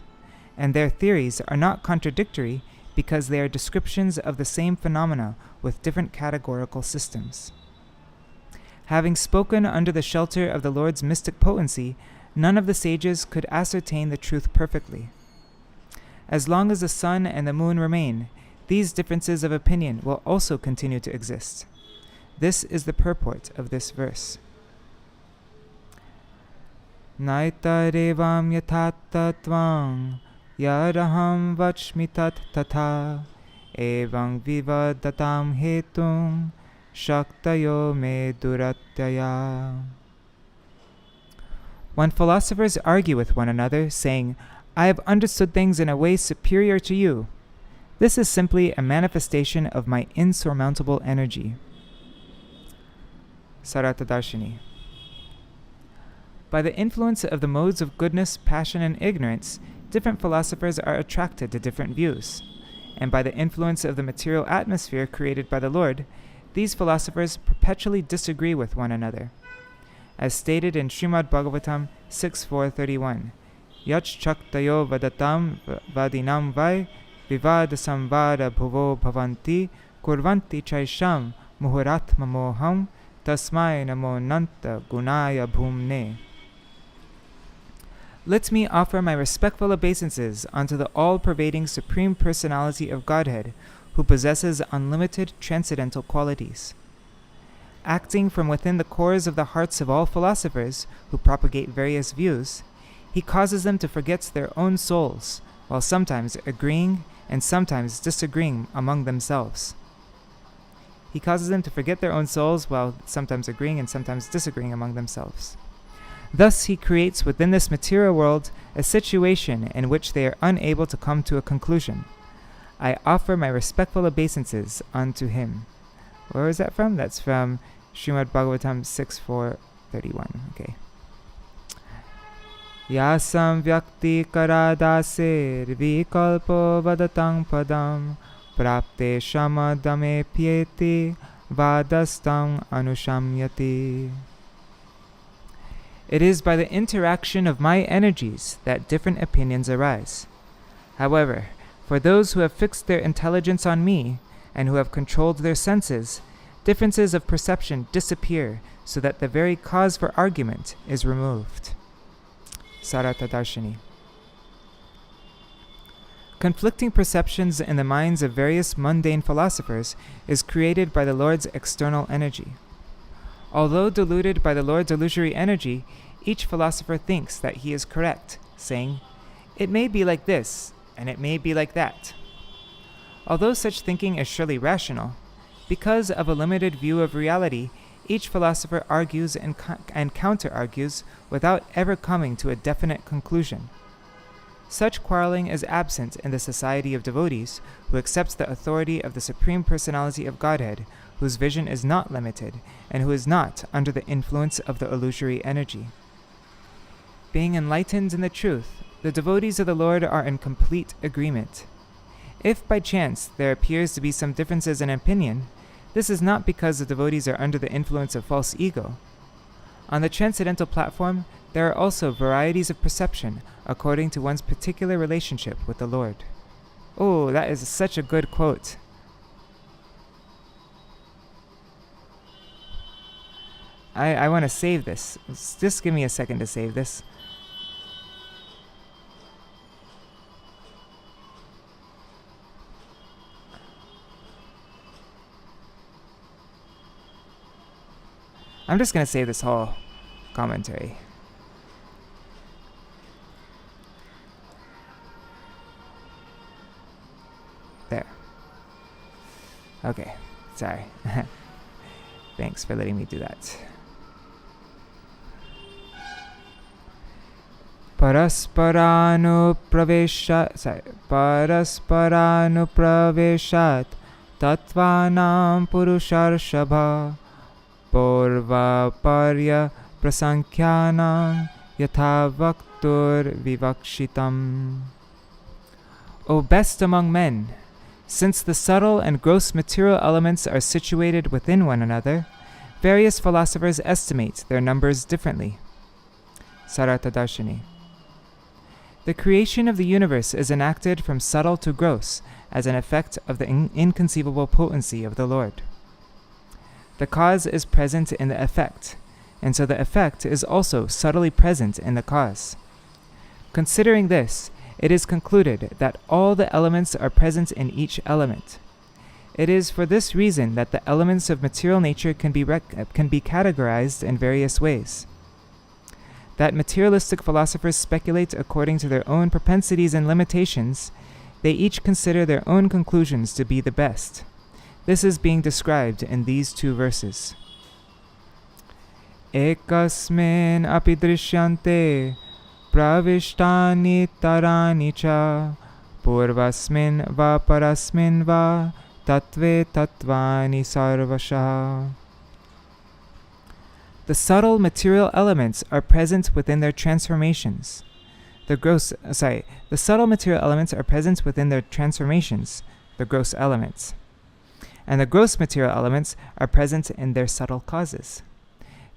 and their theories are not contradictory because they are descriptions of the same phenomena with different categorical systems. Having spoken under the shelter of the Lord's mystic potency, none of the sages could ascertain the truth perfectly. As long as the sun and the moon remain, these differences of opinion will also continue to exist. This is the purport of this verse. Naitarevam yathatatvam yaraham vachmi tat tatha evang vivadatam hetum shaktayo me duratyaya. When philosophers argue with one another, saying, "I have understood things in a way superior to you," this is simply a manifestation of my insurmountable energy. Sārārtha-darśinī. By the influence of the modes of goodness, passion, and ignorance, different philosophers are attracted to different views. And by the influence of the material atmosphere created by the Lord, these philosophers perpetually disagree with one another. As stated in Srimad Bhagavatam 6.4.31, Yach chaktayo vadatam vadinam vai vivada samvada bhuvo bhavanti kurvanti chaisham muhuratma moham tasmai namo nanta gunaya bhumne. Let me offer my respectful obeisances unto the all-pervading Supreme Personality of Godhead, who possesses unlimited transcendental qualities. Acting from within the cores of the hearts of all philosophers who propagate various views, he causes them to forget their own souls, while sometimes agreeing and sometimes disagreeing among themselves. He causes them to forget their own souls while sometimes agreeing and sometimes disagreeing among themselves. Thus he creates within this material world a situation in which they are unable to come to a conclusion. I offer my respectful obeisances unto him. Where is that from? That's from Srimad Bhagavatam 6.4.31. Okay. Yasam vyakti karadasir vikalpo vadatang padam prapte shamadame pieti vadastam anushamyati. It is by the interaction of my energies that different opinions arise. However, for those who have fixed their intelligence on me and who have controlled their senses, differences of perception disappear so that the very cause for argument is removed. Sārārtha-darśinī. Conflicting perceptions in the minds of various mundane philosophers is created by the Lord's external energy. Although deluded by the Lord's illusory energy, each philosopher thinks that he is correct, saying, "It may be like this, and it may be like that." Although such thinking is surely rational, because of a limited view of reality, each philosopher argues and counter-argues without ever coming to a definite conclusion. Such quarreling is absent in the society of devotees who accepts the authority of the Supreme Personality of Godhead, whose vision is not limited, and who is not under the influence of the illusory energy. Being enlightened in the truth, the devotees of the Lord are in complete agreement. If by chance there appears to be some differences in opinion, this is not because the devotees are under the influence of false ego. On the transcendental platform, there are also varieties of perception according to one's particular relationship with the Lord. Oh, that is such a good quote. I want to save this. Just give me a second to save this. I'm just going to save this whole commentary. There. Okay, sorry. Thanks for letting me do that. Parasparānupraveshat tattvanam purusharshava Purva parya prasankhyanam yatha vaktur vivakshitam. O best among men, since the subtle and gross material elements are situated within one another, various philosophers estimate their numbers differently. Sārārtha-darśinī. The creation of the universe is enacted from subtle to gross as an effect of the inconceivable potency of the Lord. The cause is present in the effect, and so the effect is also subtly present in the cause. Considering this, it is concluded that all the elements are present in each element. It is for this reason that the elements of material nature can be categorized in various ways. That materialistic philosophers speculate according to their own propensities and limitations, they each consider their own conclusions to be the best. This is being described in these two verses. Ekasmin api drishyante pravishtani tarani cha purvasmin va parasmin va tattve tattvani sarvashah. The subtle material elements are present within their transformations. The subtle material elements are present within their transformations, the gross elements. And the gross material elements are present in their subtle causes.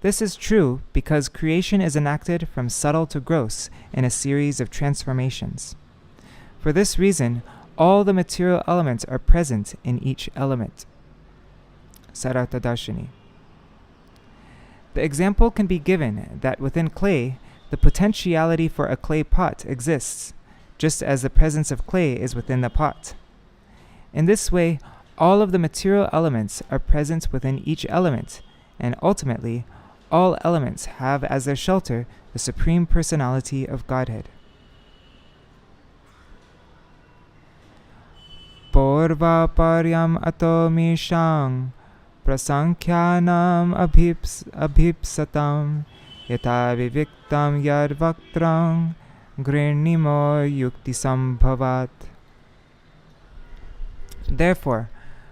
This is true because creation is enacted from subtle to gross in a series of transformations. For this reason, all the material elements are present in each element. Sārārtha-darśinī. The example can be given that within clay, the potentiality for a clay pot exists, just as the presence of clay is within the pot. In this way, all of the material elements are present within each element, and ultimately, all elements have as their shelter the Supreme Personality of Godhead. Purva paryam ato mishang prasankhyanam abhipsatam yatha viviktam yad vaktrang grinimo yukti sambhavat. Therefore,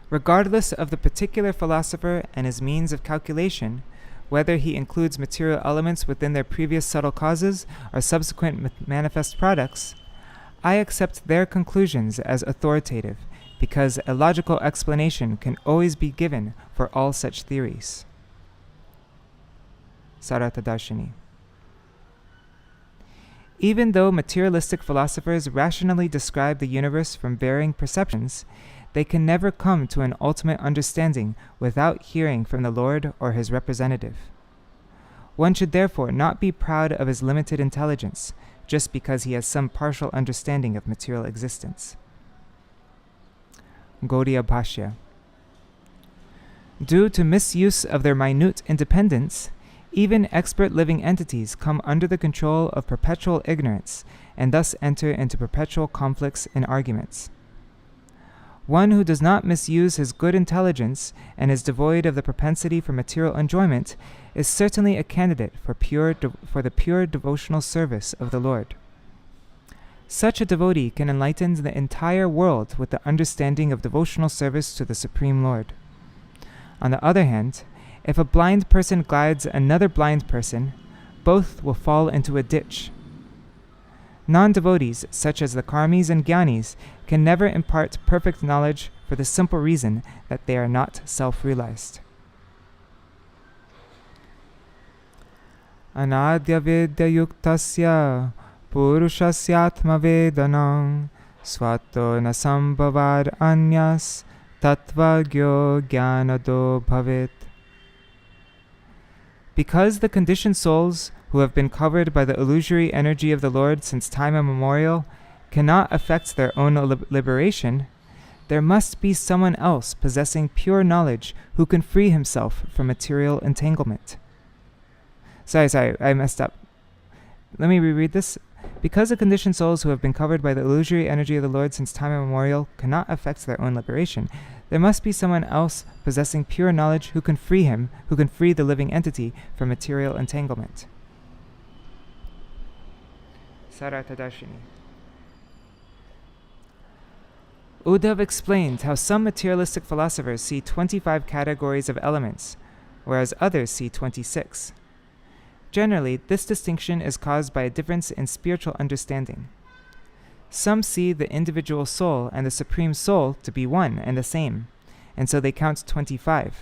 regardless of the particular philosopher and his means of calculation, whether he includes material elements within their previous subtle causes or subsequent manifest products, I accept their conclusions as authoritative, because a logical explanation can always be given for all such theories. Sārārtha-darśinī. Even though materialistic philosophers rationally describe the universe from varying perceptions, they can never come to an ultimate understanding without hearing from the Lord or his representative. One should therefore not be proud of his limited intelligence, just because he has some partial understanding of material existence. Gauḍīya Bhāṣya. Due to misuse of their minute independence, even expert living entities come under the control of perpetual ignorance and thus enter into perpetual conflicts and arguments. One who does not misuse his good intelligence and is devoid of the propensity for material enjoyment is certainly a candidate for the pure devotional service of the Lord. Such a devotee can enlighten the entire world with the understanding of devotional service to the Supreme Lord. On the other hand, if a blind person guides another blind person, both will fall into a ditch. Non-devotees, such as the karmis and jnanis, can never impart perfect knowledge for the simple reason that they are not self-realized. Anadya vidya yuktasya purushasyaatma vedanam svato na sambhavad anyas tattvagyo jnanado bhavet. Because the conditioned souls who have been covered by the illusory energy of the Lord since time immemorial cannot effect their own liberation, there must be someone else possessing pure knowledge who can free himself from material entanglement. Sorry, I messed up. Let me reread this. Because the conditioned souls who have been covered by the illusory energy of the Lord since time immemorial cannot effect their own liberation, there must be someone else possessing pure knowledge who can free the living entity from material entanglement. Sārārtha-darśinī. Uddhava explained how some materialistic philosophers see 25 categories of elements, whereas others see 26. Generally, this distinction is caused by a difference in spiritual understanding. Some see the individual soul and the Supreme Soul to be one and the same, and so they count 25,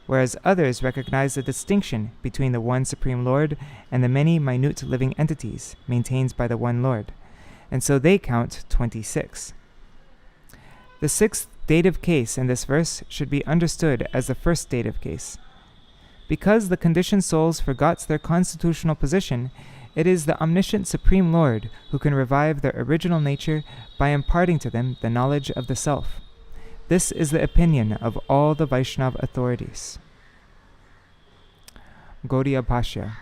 whereas others recognize the distinction between the one Supreme Lord and the many minute living entities maintained by the one Lord, and so they count 26. The sixth dative case in this verse should be understood as the first dative case. Because the conditioned souls forgot their constitutional position, it is the omniscient Supreme Lord who can revive their original nature by imparting to them the knowledge of the Self. This is the opinion of all the Vaishnava authorities. Gauḍīya Bhāṣya.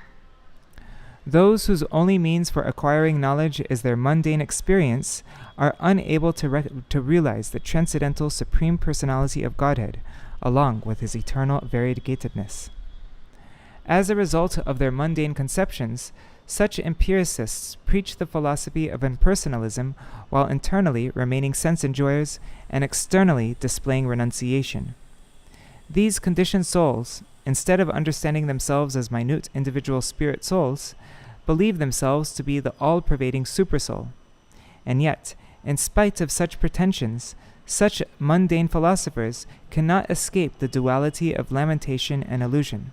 Those whose only means for acquiring knowledge is their mundane experience are unable to realize the transcendental Supreme Personality of Godhead, along with His eternal variegatedness. As a result of their mundane conceptions, such empiricists preach the philosophy of impersonalism while internally remaining sense enjoyers and externally displaying renunciation. These conditioned souls, instead of understanding themselves as minute individual spirit souls, believe themselves to be the all-pervading supersoul. And yet, in spite of such pretensions, such mundane philosophers cannot escape the duality of lamentation and illusion.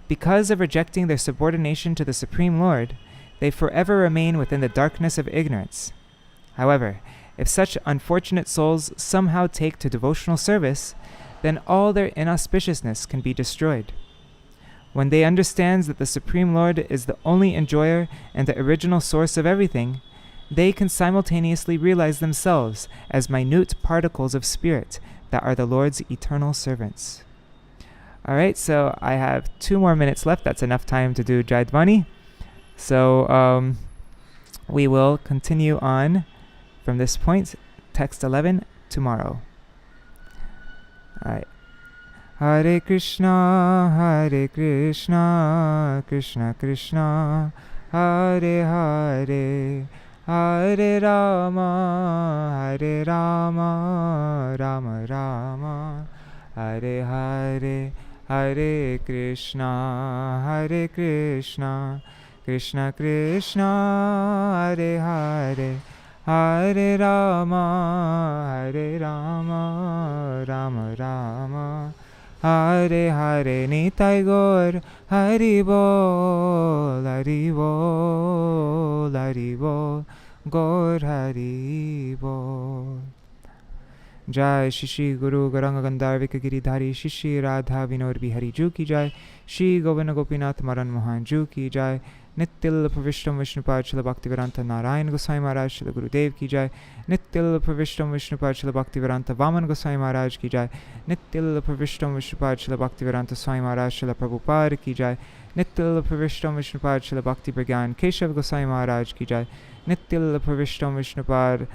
Because of rejecting their subordination to the Supreme Lord, they forever remain within the darkness of ignorance. However, if such unfortunate souls somehow take to devotional service, then all their inauspiciousness can be destroyed. When they understand that the Supreme Lord is the only enjoyer and the original source of everything, they can simultaneously realize themselves as minute particles of spirit that are the Lord's eternal servants. Alright, so I have 2 more minutes left. That's enough time to do Jaidvani. So we will continue on from this point, text 11, tomorrow. Alright. Hare Krishna, Krishna Krishna, Hare Hare, Hare Rama, Rama Rama, Hare Hare, Hare Krishna, Krishna Krishna, Hare Hare, Hare Rama, Rama Rama, Hare Hare. Nitai Gaur, Hari Bol, Hari Bol, Hari Bol, Gaur Hari Bol. Jai Shri Guru Gauranga Gandharvika Giridhari Shri Radha Vinod Bihari Ju ki Jai, Shri Govinda Gopinath Maran Mohan Ju ki Jai, Nityal Pravishtam Vishnupad Śrīla Bhaktivedanta Narayan Gosvāmī Maharaj Śrīla Gurudev ki Jai, Nityal Pravishtam Vishnupad Śrīla Bhaktivedanta Vaman Gosvāmī Maharaj ki Jai, Nityal Pravishtam Vishnupad Śrīla Bhaktivedanta Swami Maharaj Śrīla Prabhupāda ki Jai, Nityal Pravishtam Vishnupad Śrīla Bhakti Pragyan Keshav Gosvāmī Maharaj ki Jai, Nityal Pravishtam Vishnupad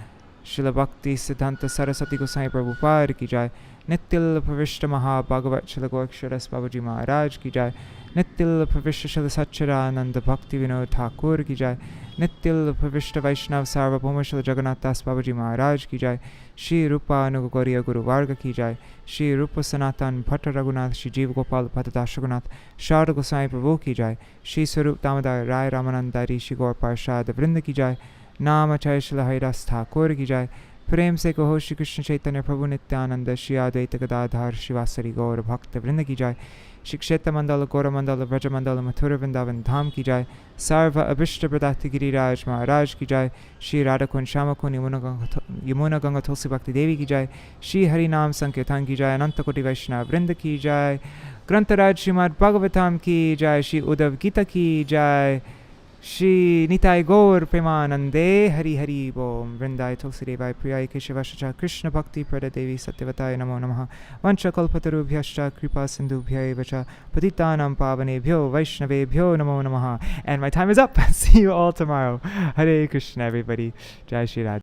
Śrīla Bhaktisiddhānta Sarasvatī Gosvāmī Prabhupāda ki Jai, Nityal Pravishta Maha Bhagavat Śrīla Goraksharas Babaji Maharaj ki Jai, Nityal Pravishta Śrīla Satchidananda Bhakti Vinod Ṭhākura ki Jai, Nityal Pravishta Vaishnav Sarvabhauma Śrīla Jagannath Das Babaji Maharaj ki Jai, Shri Rupa Anuga Guru Varga ki Jai, Shri Rupa Sanatan Bhatta Raghunath Shri Jiva Gopal Bhatta Das Raghunath Sharda Goswami Prabhu ki Jai, Shri Swarup Damodar Rai Ramanandari Shri Gaur Parshad Vrinda ki Jai, Namacharya Śrīla Haridas Ṭhākura ki Jai, Prem se Kaho Shri Krishna Chaitanya Prabhu Nityananda Shri Advaita Gadadhar Shivasari Gaur Bhakta Vrinda ki Jai, Shri Kshetra Mandala Gora Mandala Vraja Mandala Mathura Vrindavan Dham ki Jai, Sarva Abhishta Pradati Giriraj Maharaj ki Jai, Shri Radha Kun Shama Kun Yamuna Ganga Tulsi Bhakti Devi ki Jai, Shri Harinam Sankirtan ki Jai, Ananta Koti Vaishnava Vrinda ki Jai, Grantaraj Srimad Bhagavatam ki Jai, Shri Uddhava-gi ki Jai, Shri Nitai Gaur Premanande, Hari Hari Bom, Vrindai Tulsi Devai Priyai Keshavashacha Krishna Bhakti Prada Devi Satyavataya Namo Namaha, Vancha Kalpatarubhyascha Kripa Sindhubhyai Vacha, Patitanam Pavanebhyo Vaishnavebhyo Namo Namaha. And my time is up. See you all tomorrow. Hare Krishna, everybody. Jai Shri Radha.